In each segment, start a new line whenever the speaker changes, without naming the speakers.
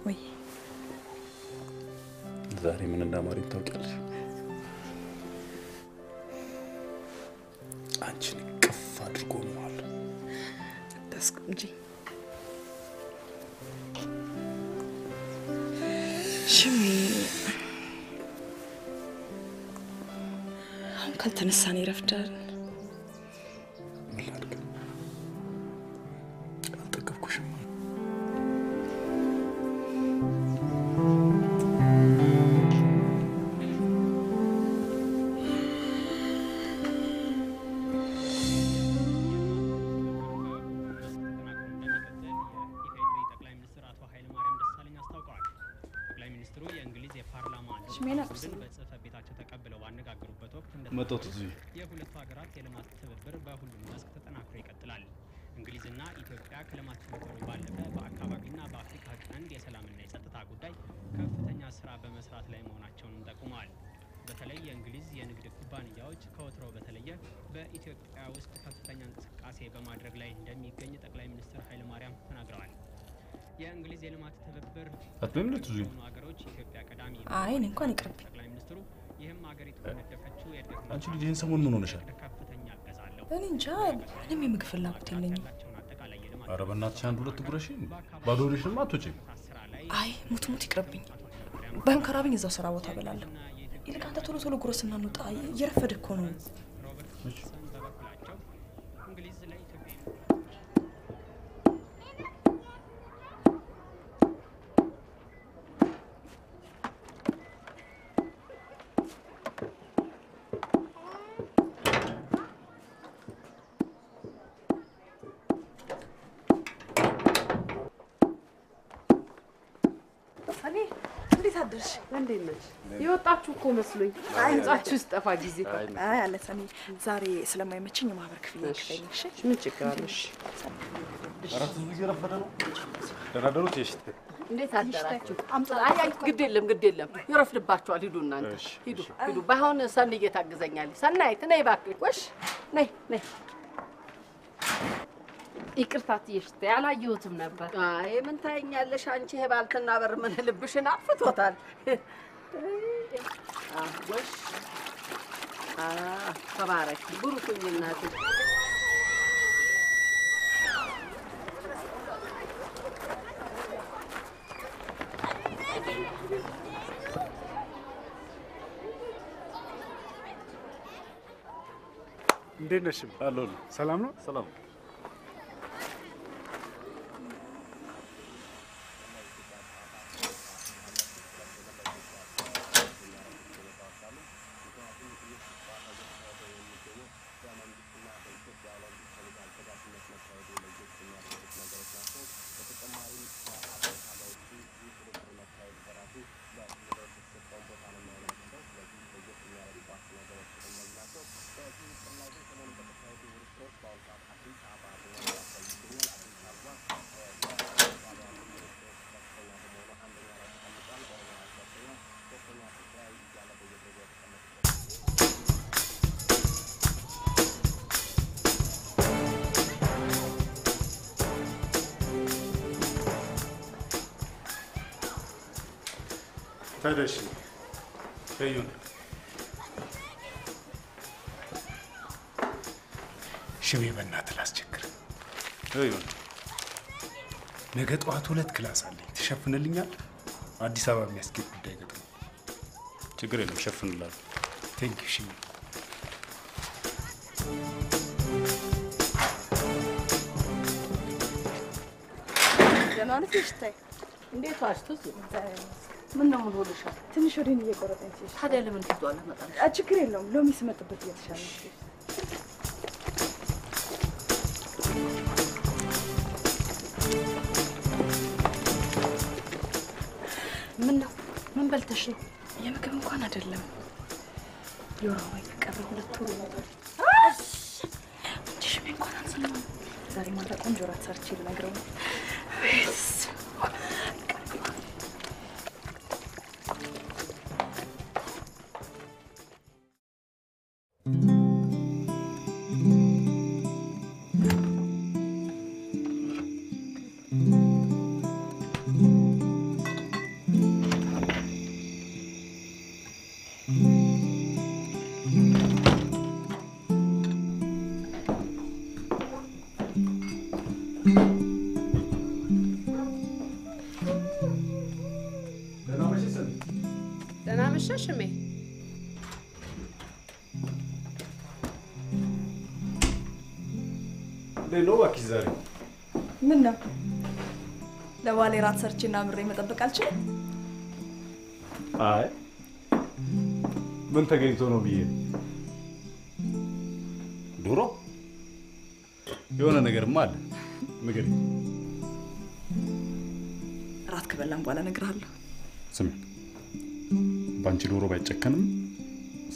ወይ
ዛሬ ምን እንዳማረኝ ታውቂያለሽ? አንቺን ቅፍ አድርጎ መዋል
ተስቆንጂ ሽሚ አሁን ካልተነሳን ይረፍዳል።
አልጠገብኩሽም። መጣሁት እዚህ
የሁለቱ ሀገራት የልማት ትብብር በሁሉም መስክ ተጠናክሮ ይቀጥላል። እንግሊዝና ኢትዮጵያ ከልማት ትብብሩ ባለፈ በአካባቢና በአፍሪካ ቀንድ የሰላምና የጸጥታ ጉዳይ ከፍተኛ ስራ በመስራት ላይ መሆናቸውንም ጠቁመዋል። በተለይ የእንግሊዝ የንግድ ኩባንያዎች ከወትሮ በተለየ በኢትዮጵያ ውስጥ ከፍተኛ እንቅስቃሴ በማድረግ ላይ እንደሚገኝ ጠቅላይ ሚኒስትር ኃይለ ማርያም ተናግረዋል። የእንግሊዝ የልማት ትብብር
አትበምለት ብዙ
ሀገሮች ኢትዮጵያ ቀዳሚ
አይ እንኳን ይቅርብ
ጠቅላይ ሚኒስትሩ ይህም ሀገሪቱ ከነደፈችው የእድገት
አንቺ ልጅ ይሄን ሰሞን ምን ሆነሻል?
ከፍተኛ አገዛለሁ
እኔ እንጃ ምንም የምግብ ፍላጎት የለኝም።
ኧረ በእናትሽ አንድ ሁለት ጉረሽ ባዶ ሆነሽማ አትወጪም።
አይ ሙት ይቅርብኝ። ባይሆን ከራብኝ እዛው ስራ ቦታ እበላለሁ። ይልቅ አንተ ቶሎ ቶሎ ጉረስና እንውጣ፣ እየረፈደ እኮ ነው። አደርሽ
እንዴት ነሽ? የወጣችሁ እኮ መስሎኝ አይጻችሁ ስጠፋ ጊዜ
አይ አለ ሰኒ ዛሬ ስለማይመችኝ የማህበር ክፍያ ከይልሽ
ምን ችግር አለሽ?
አራት ብዙ እየረፈደ ነው። ደራደሩት እሺ
እንዴት አደራችሁ? አይ ግድ የለም ይረፍድባችኋል። ሂዱ እናንተ ሂዱ። ባይሆን ሰንዬ ታግዘኛለች። ሰናይት ነይ እባክሽ። ወሽ ነይ ይቅርታ ትይሽተ ያላየሁትም ነበር። አይ ምን ታይኛለሽ አንቺ ባልትና በር ምን ልብሽን አፍቶታል። ወሽ ተባረክ ብሩክኝ እናቴ።
እንዴት ነሽ? አለሁ። ሰላም ነው? ሰላም ታደሽ ከዩን ሽሜ በእናትህ ላስቸግር። እዩን ነገ ጠዋት 2 ክላስ አለኝ። ትሸፍንልኛል? አዲስ አበባ የሚያስጌጥ ጉዳይ ገጥሞ። ችግር የለም ሸፍንላለሁ። ቴንክ ዩ ሽሜ።
ደህና ነሽ እሽታይ?
እንዴት ዋሽቱስ? ምን ነው ምን ሆነሻል?
ትንሽ ወዲን እየቆረጠኝ ሲሽ።
ታዲያ ለምን ትቷል መጣል?
ችግር የለውም ሎሚ ስመጥበት እየተሻለ ነው። ምን በልተሽ ነው? የምግብ እንኳን አይደለም የወራው ይቀር 2 ወር ነው። እሺ ምን እንኳን አንሰማም። ዛሬ ማታ ቆንጆ ራት ሰርቼ ልነግረው ነው።
ደህና መሸሽ እሜ።
እንዴት ነው እባክሽ ዛሬ?
ምን ነው ለባሌ ራት ሰርቼና ምሬ መጠበቅ አልችልም?
አይ ምን ተገኝቶ ነው ብዬ ዶሮ የሆነ ነገርማ አለ። ንገሪኝ።
ራት ከበላን በኋላ እነግርሃለሁ።
ስሚ፣ ባንቺ ዶሮ ባይጨከንም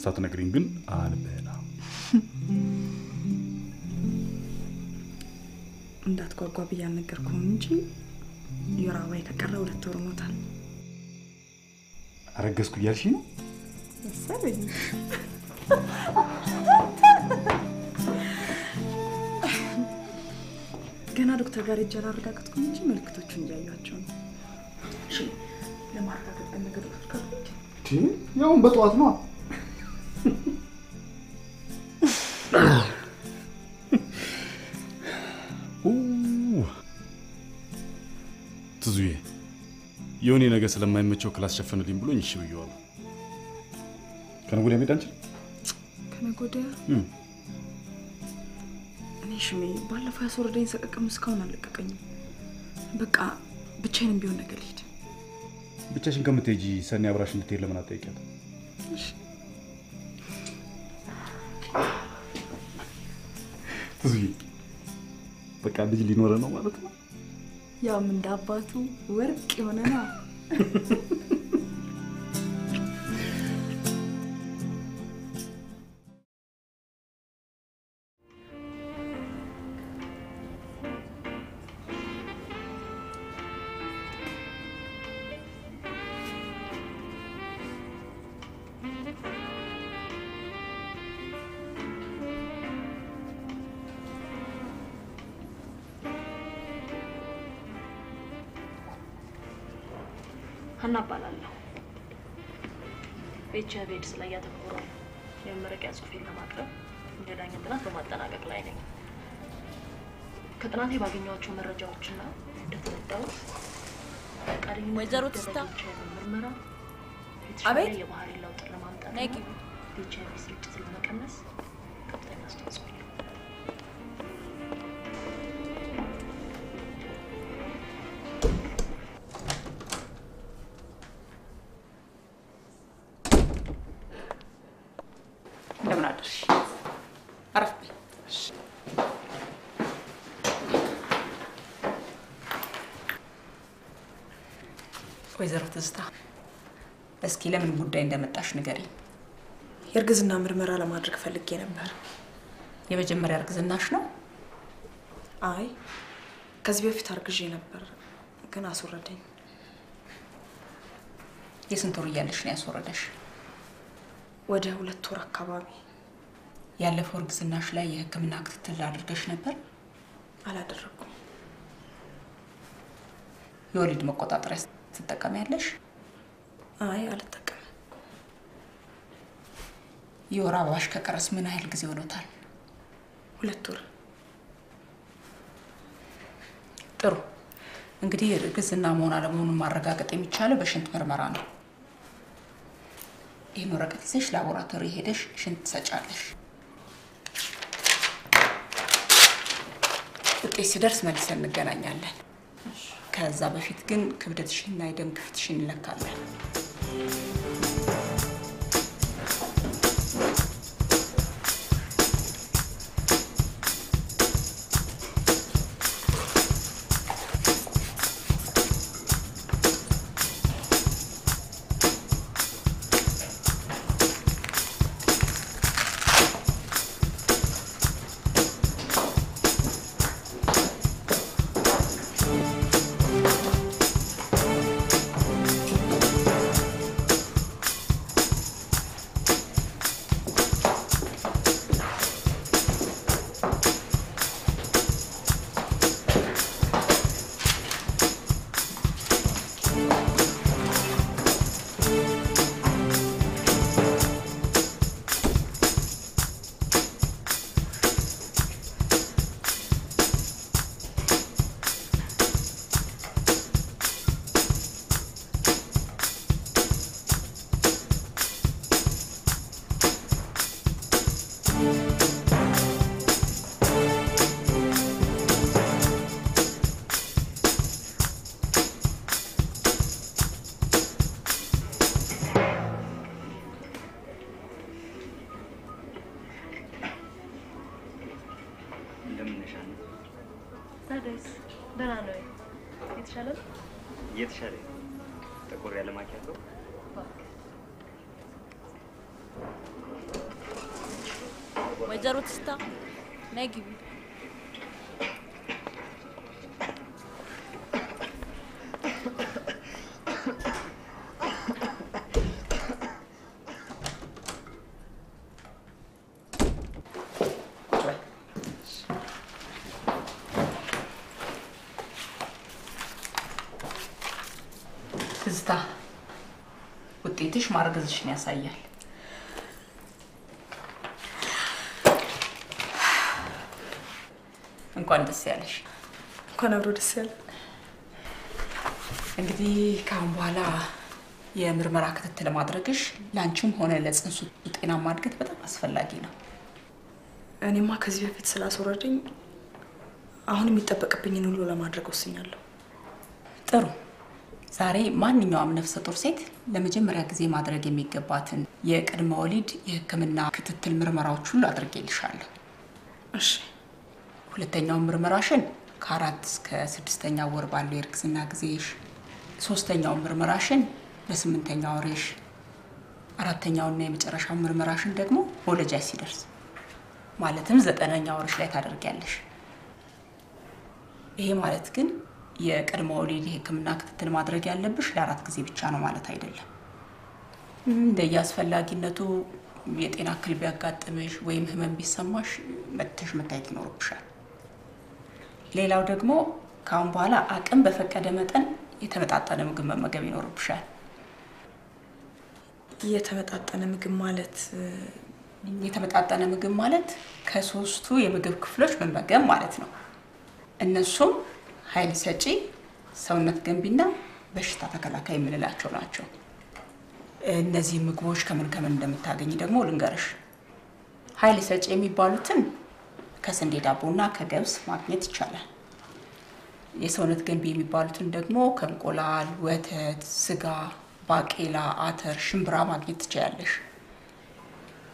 ሳትነግሪኝ ግን አልበላም።
እንዳትጓጓ ብዬ አልነገርኩህም እንጂ የወር አበባዬ ከቀረ 2 ወር ሆኖታል።
አረገዝኩ እያልሽ ነው?
መሰለኝ። ገና ዶክተር ጋር ሄጄ አላረጋገጥኩም እንጂ ምልክቶቹን እያዩዋቸው ነው። እሺ፣ ለማረጋገጥ ነገር ዶክተር ጋር
ያውን በጠዋት ነው። ትዙዬ የሆነ ነገር ስለማይመቸው ክላስ ሸፈንልኝ ብሎኝ እሺ ብየዋለሁ። ከነገ ወዲያ መሄድ አንችልም?
ከነገ ወዲያ እኔ ሽሜ ባለፈው ያስወረደኝ ሰቀቀም እስካሁን አልለቀቀኝም። በቃ ብቻዬንም ቢሆን ነገር ልሂድ።
ብቻሽን ከምትሄጂ ሰኔ አብራሽ እንድትሄድ ለምን አትጠይቂያት?
እሺ
ትዙዬ በቃ ልጅ ሊኖረ ነው ማለት ነው።
ያውም እንደ አባቱ ወርቅ የሆነ ነው።
ሀና እባላለሁ። በኤችአይቪ ኤድስ ላይ ያተኮረ የመመረቂያ ጽሑፌን ለማቅረብ የዳኛ ጥናት በማጠናቀቅ ላይ ነኝ። ከጥናቴ ባገኘኋቸው መረጃዎችና እንደተረዳሁት ፈቃደኛ
ወይዘሮ ትስታ
ምርመራ
አቤት
የባህሪ ለውጥ ለማምጣት የኤችአይቪ ስርጭትን ለመቀነስ ከፍተኛ አስተዋጽኦ አለው።
እንደምን አደርሽ? አረፍ በይ። ወይዘሮ ትዝታ እስኪ ለምን ጉዳይ እንደመጣሽ ንገሪኝ። የእርግዝና ምርመራ ለማድረግ ፈልጌ ነበር። የመጀመሪያ እርግዝናሽ ነው? አይ ከዚህ በፊት አርግዤ ነበር ግን አስወረደኝ። የስንት ወር እያለሽ ነው ያስወረደሽ? ወደ 2 ወር አካባቢ። ያለፈው እርግዝናሽ ላይ የሕክምና ክትትል አድርገሽ ነበር? አላደረኩም። የወሊድ መቆጣጠሪያ ትጠቀሚያለሽ? አይ አልጠቀምም። የወር አበባሽ ከቀረስ ምን ያህል ጊዜ ሆኖታል? 2 ወር። ጥሩ። እንግዲህ እርግዝና መሆን አለመሆኑን ማረጋገጥ የሚቻለው በሽንት ምርመራ ነው። ይህን ወረቀት ይዘሽ ላቦራቶሪ ሄደሽ ሽንት ትሰጫለሽ። ውጤት ሲደርስ መልሰን እንገናኛለን። ከዛ በፊት ግን ክብደትሽንና የደም ግፊትሽን እንለካለን።
ታዲያስ ደህና ነው? የተሻለ ነው?
የተሻለ ጥቁር ያለ ማኪያቶ
ወይዘሮ ትስታ ነይ ግቢ።
ትዝታ ውጤትሽ ማርገዝሽን ያሳያል። እንኳን ደስ ያለሽ።
እንኳን አብሮ ደስ ያለ።
እንግዲህ ካሁን በኋላ የምርመራ ክትትል ማድረግሽ ላንቺም ሆነ ለጽንሱ ጤናማ እድገት በጣም አስፈላጊ ነው።
እኔማ ከዚህ በፊት ስላስወረደኝ አሁን የሚጠበቅብኝን ሁሉ ለማድረግ ወስኛለሁ።
ጥሩ። ዛሬ ማንኛውም ነፍሰ ጡር ሴት ለመጀመሪያ ጊዜ ማድረግ የሚገባትን የቅድመ ወሊድ የሕክምና ክትትል ምርመራዎች ሁሉ አድርጌልሻለሁ።
እሺ።
ሁለተኛው ምርመራሽን ከ4 እስከ 6ኛ ወር ባለው የእርግዝና ጊዜሽ፣ ሶስተኛው ምርመራሽን በ8ኛ ወርሽ፣ አራተኛውና የመጨረሻው ምርመራሽን ደግሞ ወለጃሽ ሲደርስ ማለትም 9ኛ ወርሽ ላይ ታደርጊያለሽ። ይሄ ማለት ግን የቅድመ ወሊድ የሕክምና ክትትል ማድረግ ያለብሽ ለ4 ጊዜ ብቻ ነው ማለት አይደለም። እንደየአስፈላጊነቱ የጤና እክል ቢያጋጥምሽ ወይም ህመም ቢሰማሽ መተሽ መታየት ይኖርብሻል። ሌላው ደግሞ ካሁን በኋላ አቅም በፈቀደ መጠን የተመጣጠነ ምግብ መመገብ ይኖርብሻል።
የተመጣጠነ ምግብ ማለት ከ3ቱ የምግብ ክፍሎች መመገብ ማለት ነው። እነሱም ኃይል ሰጪ፣ ሰውነት ገንቢና በሽታ ተከላካይ የምንላቸው ናቸው። እነዚህ ምግቦች ከምን እንደምታገኝ ደግሞ ልንገርሽ። ኃይል ሰጪ የሚባሉትን ከስንዴ ዳቦና ከገብስ ማግኘት ይቻላል። የሰውነት ገንቢ የሚባሉትን ደግሞ ከእንቁላል፣ ወተት፣ ስጋ፣ ባቄላ፣ አተር፣ ሽምብራ ማግኘት ትችያለሽ።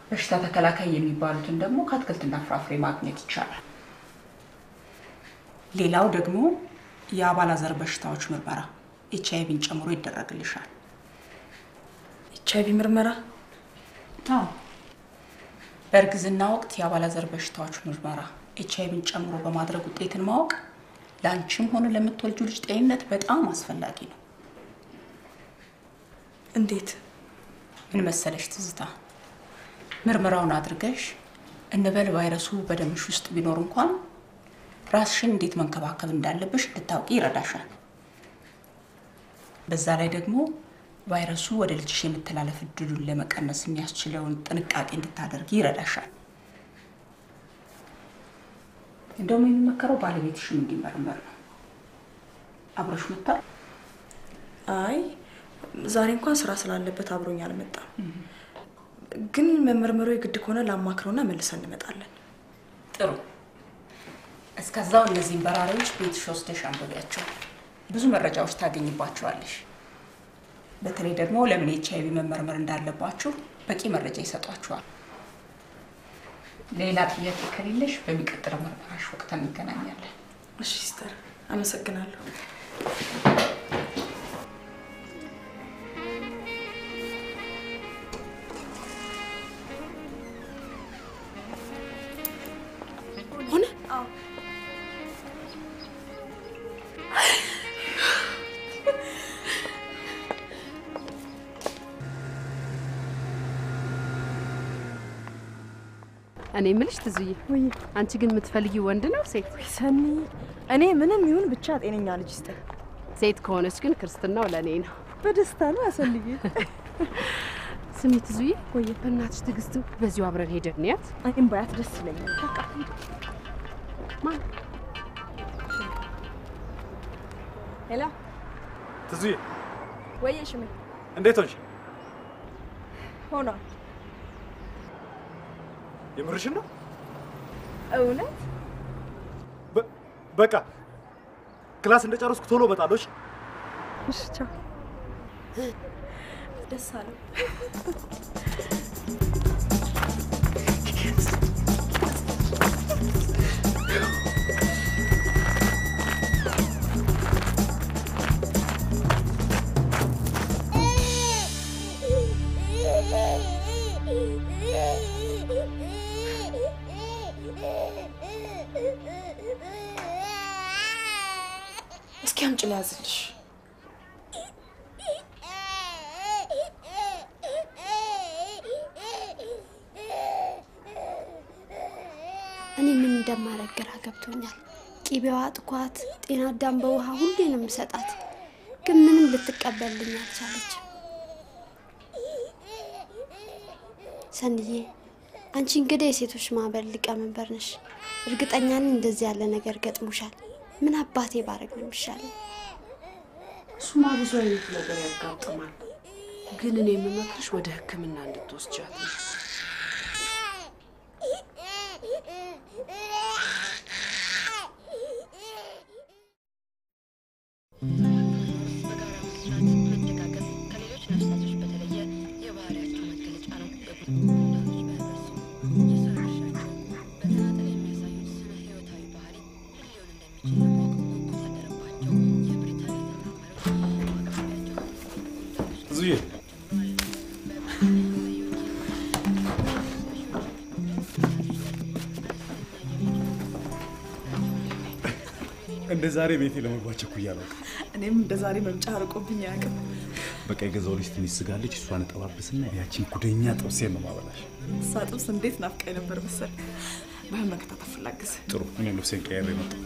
በሽታ ተከላካይ የሚባሉትን ደግሞ ከአትክልትና ፍራፍሬ ማግኘት ይቻላል። ሌላው ደግሞ የአባላዘር በሽታዎች ምርመራ ኤችአይቪን ጨምሮ ይደረግልሻል። ኤችአይቪ ምርመራ?
አዎ። በእርግዝና ወቅት የአባላዘር በሽታዎች ምርመራ ኤችአይቪን ጨምሮ በማድረግ ውጤትን ማወቅ ለአንቺም ሆነ ለምትወልጁ ልጅ ጤንነት በጣም አስፈላጊ ነው።
እንዴት?
ምን መሰለሽ ትዝታ፣ ምርመራውን አድርገሽ እንበል ቫይረሱ በደምሽ ውስጥ ቢኖር እንኳን ራስሽን እንዴት መንከባከብ እንዳለብሽ እንድታውቂ ይረዳሻል። በዛ ላይ ደግሞ ቫይረሱ ወደ ልጅሽ የመተላለፍ እድሉን ለመቀነስ የሚያስችለውን ጥንቃቄ እንድታደርጊ ይረዳሻል። እንደውም የሚመከረው ባለቤትሽም እንዲመረመር ነው። አብሮሽ መጣ?
አይ ዛሬ እንኳን ስራ ስላለበት አብሮኝ አልመጣም። ግን መመርመሩ የግድ ከሆነ ላማክረውና መልሰን እንመጣለን።
ጥሩ። እስከዛው እነዚህን በራሪዎች ቤትሽ ወስደሽ አንብቢያቸው። ብዙ መረጃዎች ታገኝባቸዋለሽ። በተለይ ደግሞ ለምን ኤችአይቪ መመርመር እንዳለባችሁ በቂ መረጃ ይሰጧችኋል። ሌላ ጥያቄ ከሌለሽ በሚቀጥለው ምርመራሽ ወቅት እንገናኛለን።
እሺ ሲስተር፣ አመሰግናለሁ። ሆነ? አዎ።
እኔ ምልሽ ትዝዬ፣
ወይ
አንቺ ግን የምትፈልጊው ወንድ ነው ሴት?
ሰኒ፣ እኔ ምንም ይሁን ብቻ ጤነኛ ልጅ ይስጠኝ።
ሴት ከሆነች ግን ክርስትናው ለኔ ነው።
በደስታ ነው ያሰልዬ።
ስሚ ትዝዬ፣ ወይ በእናትሽ ትግስት በዚሁ አብረን ሄደን እንያት።
እኔም ባያት ደስ ይለኛል። በቃ
ማን?
ሄላ
ትዝዬ፣
ወይ ሽሜ፣
እንዴት ሆንሽ?
ሆኗል።
የምርሽን ነው?
እውነት?
በቃ ክላስ እንደጨረስኩ ቶሎ እመጣለሁ።
እሺ፣ ቻው። ደስ አለው። እስኪ አምጪ ላያዝልሽ።
እኔ ምን እንደማረግ ግራ ገብቶኛል። ቂቤዋ ጥኳት፣ ጤና አዳም በውሃ ሁሉንም ሰጣት፣ ግን ምንም ልትቀበልልኝ አልቻለችም። ሰንዬ አንቺ እንግዲህ የሴቶች ማህበር ሊቀመንበር ነሽ። እርግጠኛ ነኝ እንደዚህ ያለ ነገር ገጥሞሻል። ምን አባቴ ባረግ ነው የሚሻለው?
እሱማ ብዙ አይነት ነገር ያጋጥማል። ግን እኔ የምመክርሽ ወደ ሕክምና እንድትወስጃት ነው።
እንደ ዛሬ ቤቴ ለመግባት ቸኩያለሁ።
እኔም እንደ ዛሬ መምጫ አርቆብኝ ያውቅም።
በቃ የገዛው ልጅ ትንሽ ስጋለች፣ እሷን ጠባብስና ያቺን ጉደኛ ጥብሴን ነው ማበላሽ።
እሷ ጥብስ እንዴት ናፍቃኝ ነበር መሰል። በመከታተል ፍላግዝ።
ጥሩ፣ እኔ ልብሴን ቀያሬ መጣሁ።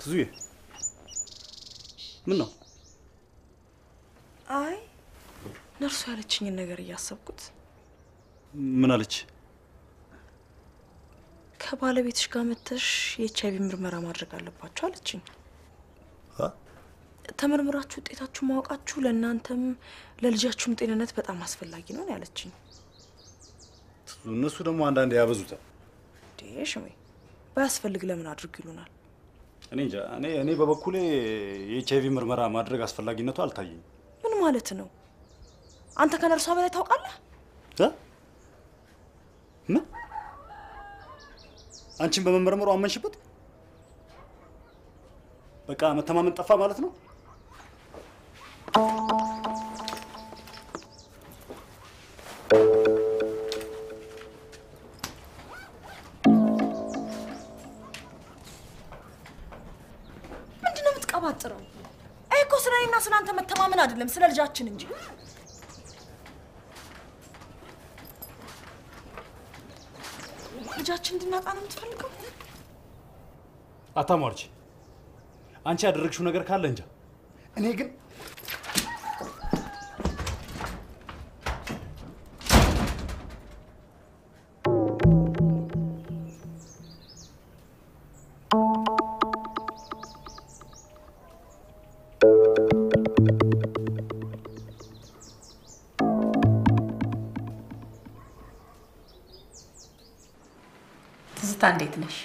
ትዙዬ ምን ነው?
አይ ነርሱ ያለችኝን ነገር እያሰብኩት።
ምን አለች?
ከባለቤትሽ ጋር መተሽ የኤችአይቪ ምርመራ ማድረግ አለባችሁ አለችኝ። ተመርምራችሁ ውጤታችሁ ማወቃችሁ ለእናንተም ለልጃችሁም ጤንነት በጣም አስፈላጊ ነው ያለችኝ።
እነሱ ደግሞ አንዳንዴ ያበዙታል።
ዴሽሜ ባያስፈልግ ለምን አድርግ ይሉናል?
እኔ እንጃ። እኔ በበኩሌ የኤችአይቪ ምርመራ ማድረግ አስፈላጊነቱ አልታየኝም።
ምን ማለት ነው? አንተ ከነርሷ በላይ ታውቃለህ?
ምን? አንቺን በመመርመሩ አመንሽበት? በቃ መተማመን ጠፋ ማለት ነው?
ምንድነው የምትቀባጥረው? አይ እኮ ስለኔና ስለአንተ መተማመን አይደለም ስለ ልጃችን እንጂ። ልጃችን እንድናጣ ነው የምትፈልገው?
አታሟርች። አንቺ ያደረግሽው ነገር ካለ እንጃ። እኔ ግን
ትዝታ እንዴት ነሽ?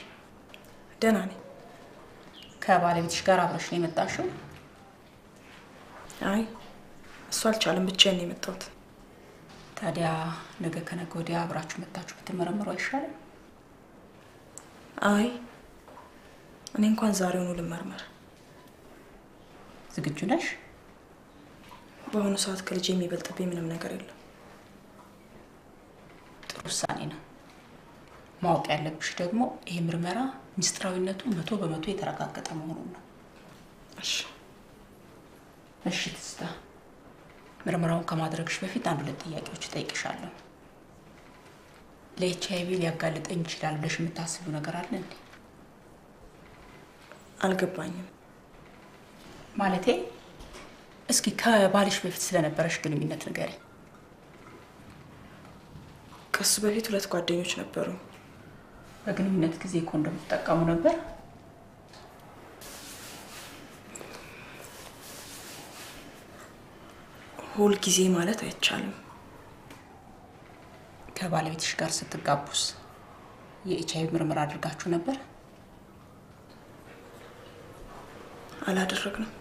ደህና ነኝ።
ከባለቤትሽ ጋር አብረሽ ነው የመጣሽው?
አይ እሱ አልቻለም፣ ብቻዬን ነው የመጣሁት።
ታዲያ ነገ ከነገ ወዲያ አብራችሁ መጣችሁ ብትመረምሩ አይሻልም?
አይ እኔ እንኳን ዛሬውኑ ልመርመር።
ዝግጁ ነሽ?
በአሁኑ ሰዓት ከልጄ የሚበልጥብኝ ምንም ነገር የለም።
ጥሩ ውሳኔ ነው። ማወቅ ያለብሽ ደግሞ ይሄ ምርመራ ሚስጥራዊነቱ 100% የተረጋገጠ መሆኑን ነው። እሺ ትዝታ፣ ምርመራውን ከማድረግሽ በፊት አንድ ሁለት ጥያቄዎች እጠይቅሻለሁ። ለኤችአይቪ ሊያጋልጠኝ ይችላል ብለሽ የምታስቢው ነገር አለ እንዴ?
አልገባኝም።
ማለቴ እስኪ ከባልሽ በፊት ስለነበረሽ ግንኙነት ንገሪኝ።
ከሱ በፊት 2 ጓደኞች ነበሩ።
በግንኙነት ጊዜ ኮንዶም ተጠቀሙ ነበር?
ሁል ጊዜ ማለት አይቻልም።
ከባለቤትሽ ጋር ስትጋቡስ የኤችአይቪ ምርመራ አድርጋችሁ ነበር?
አላደረግንም።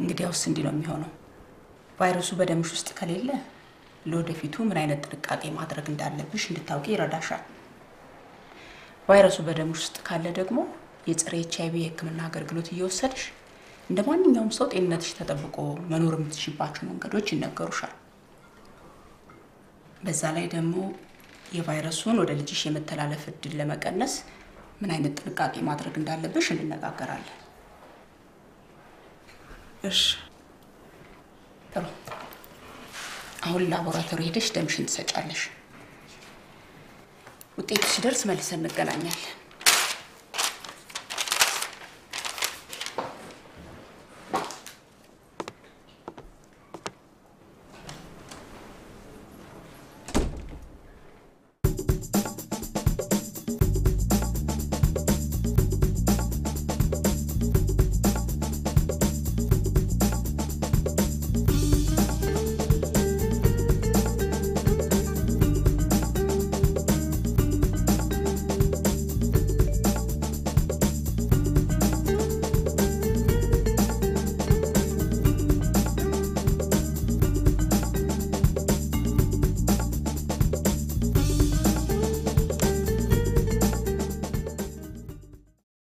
እንግዲያውስ እንዲህ ነው የሚሆነው። ቫይረሱ በደምሽ ውስጥ ከሌለ ለወደፊቱ ምን አይነት ጥንቃቄ ማድረግ እንዳለብሽ እንድታውቂ ይረዳሻል። ቫይረሱ በደምሽ ውስጥ ካለ ደግሞ የጸረ ኤችአይቪ የሕክምና አገልግሎት እየወሰድሽ እንደ ማንኛውም ሰው ጤንነትሽ ተጠብቆ መኖር የምትችይባቸው መንገዶች ይነገሩሻል። በዛ ላይ ደግሞ የቫይረሱን ወደ ልጅሽ የመተላለፍ እድል ለመቀነስ ምን አይነት ጥንቃቄ ማድረግ እንዳለብሽ እንነጋገራለን።
እሺ
ጥሩ። አሁን ላቦራቶሪ ሄደሽ ደምሽን ትሰጫለሽ። ውጤቱ ሲደርስ መልሰን እንገናኛለን።